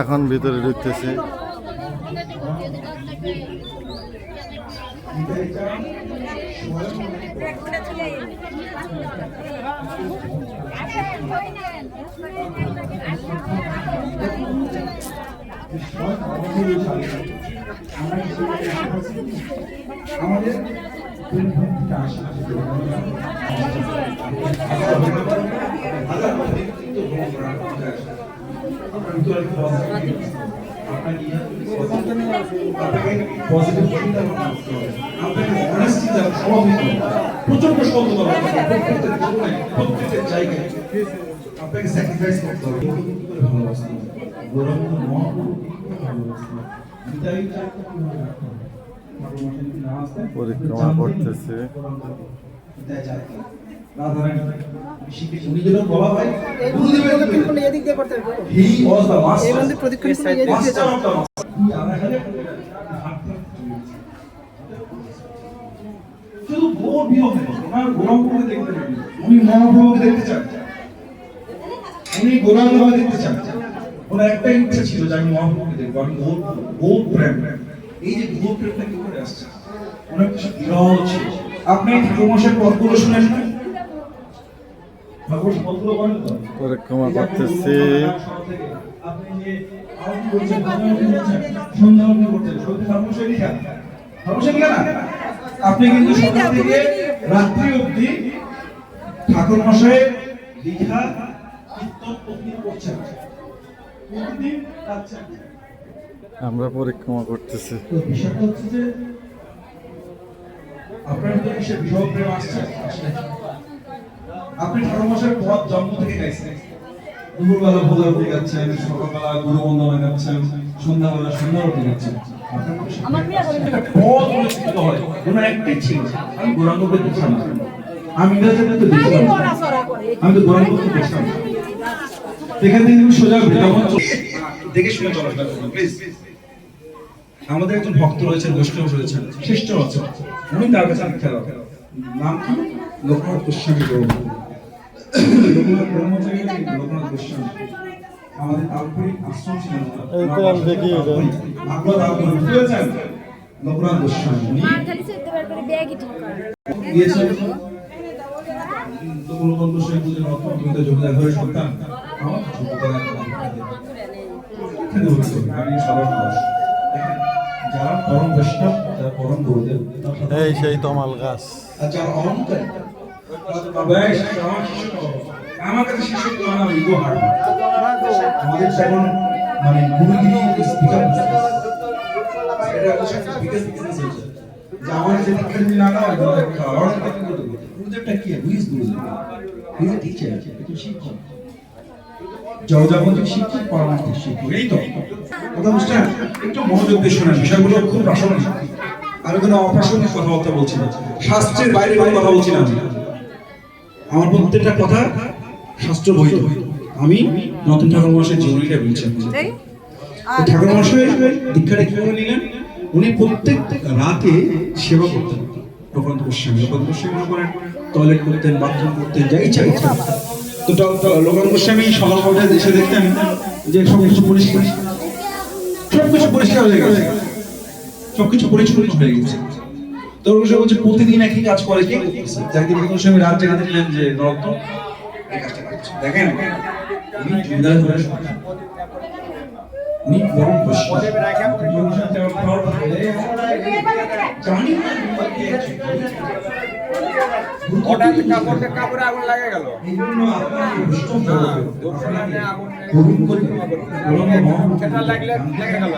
এখন ভিতরে ঢুকতেছে। আমাদের প্রচন্ড সতর্কতা প্রত্যেকটা জায়গায় আপনাকে স্যাক্রিফাইস করতে হবে। পরিক্রমা করতেছে। শুধু ভোর বিয়োগ ওনার গৌরবকে দেখতে চান, উনি মহাপ্রভুকে দেখতে চান, উনি গৌরাঙ্গকে দেখতে চান। ওনার একটা ইচ্ছা ছিল যে আমি মহাপ্রভুকে দেখবো, আমি গৌর প্রেম। এই যে গৌর প্রেমটা কি করে আসছে ওনার কিছু বিরহ ছিল। আপনি ঠাকুরমশাইয়ের পদগুলো শুনেন না? ঠাকুর পদগুলো বলেন তো পরিক্রমা করতেছে। আপনি যে আরতি করছেন, সন্ধ্যা আরতি করছেন, সত্যি ঠাকুরমশাই লিখা, ঠাকুরমশাই লিখা না? আপনি কিন্তু সকাল থেকে রাত্রি অবধি ঠাকুরমশাইয়ের লিখা কীর্তন প্রতিদিন করছেন, প্রতিদিন যাচ্ছেন। আমরা পরিক্রমা করতেছি। তো বিষয়টা হচ্ছে যে আপনার ভিতরে কিসের বিরহ প্রেম আসছে? আপনি ঠাকুরমশাইয়ের পদ জন্ম থেকে গাইছেন, দুপুরবেলা ভোগ আরতি গাচ্ছেন, সকালবেলা গুরু বন্দনা গাচ্ছেন, সন্ধ্যাবেলা সন্ধ্যা আরতি গাচ্ছেন। একটাই ছিল, আমি গৌরাঙ্গ দেখছিলাম, আমি ইংরেজিতে তো দেখছিলাম, আমি তো গৌরাঙ্গ দেখছিলাম। এখান থেকে তুমি সোজা দেখে শুনে চলাফেরা করবেন প্লিজ। আমাদের একজন ভক্ত রয়েছেন, বৈষ্ণব রয়েছেন, শ্রেষ্ঠ আছেন, উনি তার কাছে খেলা নাম কি? লোকনাথ গোস্বামী গৌর। লোকনাথ ব্রহ্মচারী, লোকনাথ গোস্বামী আমাদের তালপুরি আশ্রম ছিলেন। লোকনাথ গোস্বামী উনি গিয়েছেন লোকনাথ গোস্বামী পুজোর রত্নপ্রমিত জমিদার ঘরের সন্তান। আমার ছোটবেলা আমি সাধারণ মানুষ, যারা পরম বৈষ্ণব, যারা পরম গুরুদেব, এই সেই তমাল গাছ। আর যারা অহংকারী, আমার কাছে শিশু না ইগো হার্ট। আমাদের যেমন মানে গুরুগিরি স্পিকার এটা হচ্ছে বিগেস্ট বিজনেস হচ্ছে যে আমার যে দীক্ষা যদি না নাও গুরুদেবটা কি? হুইজ গুরুদেব? হি ইজ এ টিচার, একজন শিক্ষক, জগজাগতিক শিক্ষক, পরমার্থিক শিক্ষক। এই তো কথা বুঝছেন? একটু মনোযোগ দিয়ে শোনেন, বিষয়গুলো খুব প্রাসঙ্গিক। আমি কোনো অপ্রাসঙ্গিক কথাবার্তা বলছি না, শাস্ত্রের বাইরে কোনো কথা বলছি না। আমার প্রত্যেকটা কথা শাস্ত্র বৈধ। আমি নতুন ঠাকুর মশাইয়ের জীবনীটা বলছি। ঠাকুর মশাই দীক্ষাটা কিভাবে নিলেন? উনি প্রত্যেক রাতে সেবা করতেন। লোকনাথ গোস্বামী মনে করেন টয়লেট করতেন, বাথরুম করতেন, যা ইচ্ছা ইচ্ছা। তো লোকনাথ গোস্বামী সকালবেলা এসে দেখতেন যে সবকিছু পরিষ্কার, সবকিছু পরিষ্কার হয়ে গেছে, সবকিছু পরিচ্ছন্ন হয়ে গেছে। তো বলছে প্রতিদিন একই কাজ করে, কে করতেছে? একদিন গোস্বামী রাত জেগে দিলেন যে নরত্ন এই কাজটা করছে। দেখেন উনি জমিদার ঘরের সন্তান, উনি পরম বৈষ্ণব। জানি না হঠাৎ কাপড়ে আগুন লাগে গেল, এই জন্য আপনার বৈষ্ণব আগুন করে সেটা লাগলে লেগে গেল।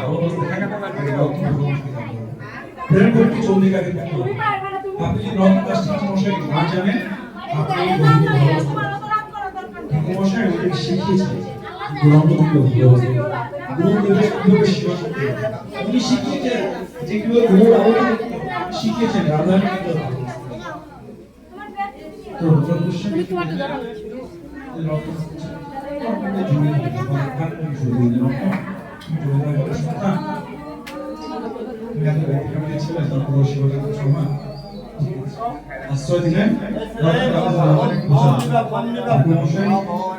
প্রেম করতে চন্ডিকাকে আপনি যদি নবকাশ ঠাকুরমশাই না জানেন, আপনি ঠাকুরমশাই ওকে শিখিয়েছেন গৌরাঙ্গকে ভালোবাসা, গুরুদেবের কিভাবে সেবা করতে। উনি শিখিয়েছেন যে কিভাবে গৌর আবরণ শিখিয়েছেন রাধারানী। তো আশ্রয় দিলেন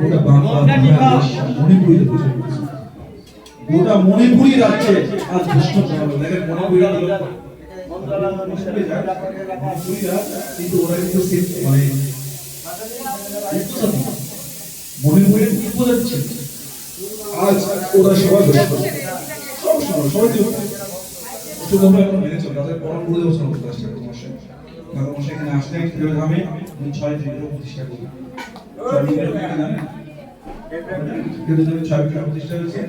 ওটা বাংলাদেশ মণিপুরীতে প্রচার করেছে। গোটা মণিপুরি রাজ্যে আজ ঘোষণা করা হলো। দেখেন মণিপুরীরা কিন্তু ওরা কিন্তু মানে মণিপুরের উপজাতি ছিল। আজ ওরা সবাই সব সময় সবাই শুধু আমরা এখন মেনে চলি তাদের পরম গুরুদেব বছর করতে আসছে মশাই এখানে আসলে গ্রামে 6 বিগ্রহ প্রতিষ্ঠা করি 6 বিগ্রহ জানেন ছয় বিগ্রহ প্রতিষ্ঠা হয়েছে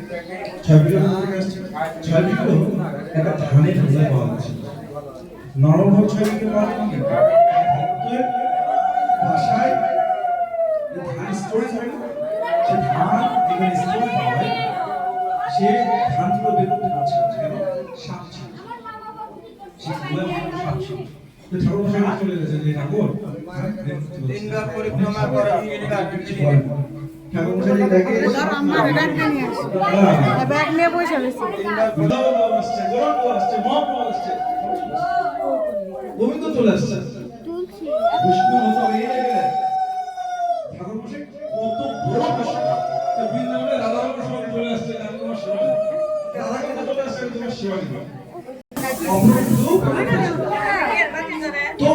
6 বিগ্রহ থেকে আসছে 6 বিগ্রহ একটা ধানের খোলায় পাওয়া গেছে নরম 6 বিগ্রহ পাওয়া যায় ভক্তের ভাষায় ধান স্টোরেজ হয় না সে ধান যেখানে স্টোরেজ হয় সে ধানগুলো বের করতে পারছে না কেন সাপ ছিল সে খোলায় সাপ ছিল তো ঠাকুর মশাই চলে গেছে যে ঠাকুর তিনবার পরিক্রমা করে ঠাকুর মশাই দেখে আমরা ব্যাগ নিয়ে আসি ব্যাগ নিয়ে বসে রয়েছি গোবিন্দ চলে আসছে বিষ্ণু মতো এই জায়গায় ঠাকুর মশাই কত বড় কষ্ট বৃন্দাবনে রাধা কৃষ্ণ চলে আসছে তোমার সেবা রাধা কৃষ্ণ চলে আসছে তোমার সেবা দিবা তো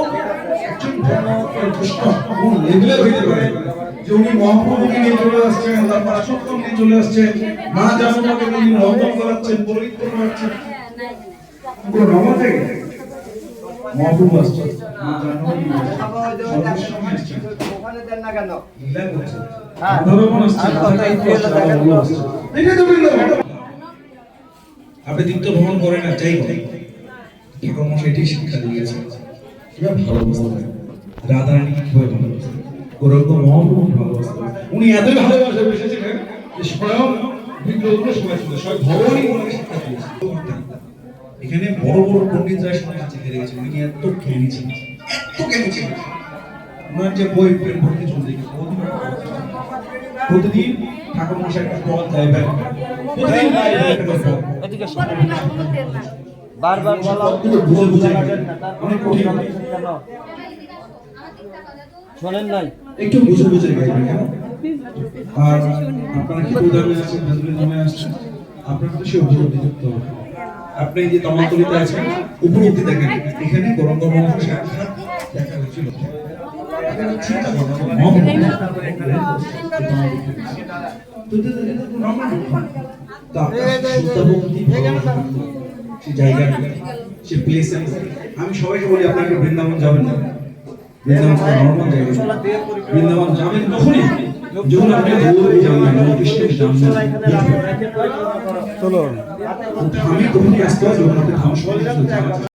একজন কৃষ্ণ কোন লেভেলে হইতে পারে যে উনি মহাপ্রভুকে নিয়ে চলে আসছেন তার পার্শ্বত্ব নিয়ে চলে আসছেন মা জামুনাকে তিনি রন্ধন করাচ্ছেন পরিত্র করাচ্ছেন পুরো নমা থেকে মহাপ্রভু আসছেন মা জামুনাকে ওখানে দেন না কেন লীলা করছেন ধর্মন আসছেন আপনি দীপ্ত ভ্রমণ করেন না চাই ঠাকুর মশাই এটি শিক্ষা দিয়েছে কিভাবে ভালোবাসতে হবে রাধারানী কিভাবে ভালোবাসতে গৌরঙ্গ মহাপ্রভু ভালোবাসতে উনি এতই ভালোবাসে এসেছিলেন যে স্বয়ং বিগ্রহগুলো সবাই ছিল স্বয়ং ভগবানই ওনাকে শিক্ষা দিয়েছে এখানে বড় বড় পণ্ডিতরা সবাই আছে ফেলে গেছে উনি এত জ্ঞানী ছিলেন ওনার যে বই প্রেম ভক্তি চলতে গেছে প্রতিদিন ঠাকুর মশাই একটা ফল দেয় প্রতিদিন বারবার বলা বুঝে বুঝে অনেক কঠিন শোনেন নাই একটু বুঝে বুঝে গাইবেন কেন আর আপনারা কি উদাহরণে আছেন ভেতরে জমে আসছেন আপনারা তো সে উপলব্ধি করতে হবে আপনি যে তমাতলিতে আছেন উপলব্ধি দেখেন এখানে গরম গরম সাক্ষাৎ দেখা হয়েছিল চিন্তা আমি সবাইকে বলি আপনাকে বৃন্দাবন যাবেন না বৃন্দাবন নর্মাল জায়গা বৃন্দাবন যাবেন তখনই যখন আপনি জানবেন কৃষ্ণের জানবেন চলো আমি তখনই আসতে হবে যখন আপনি ধাম সবাই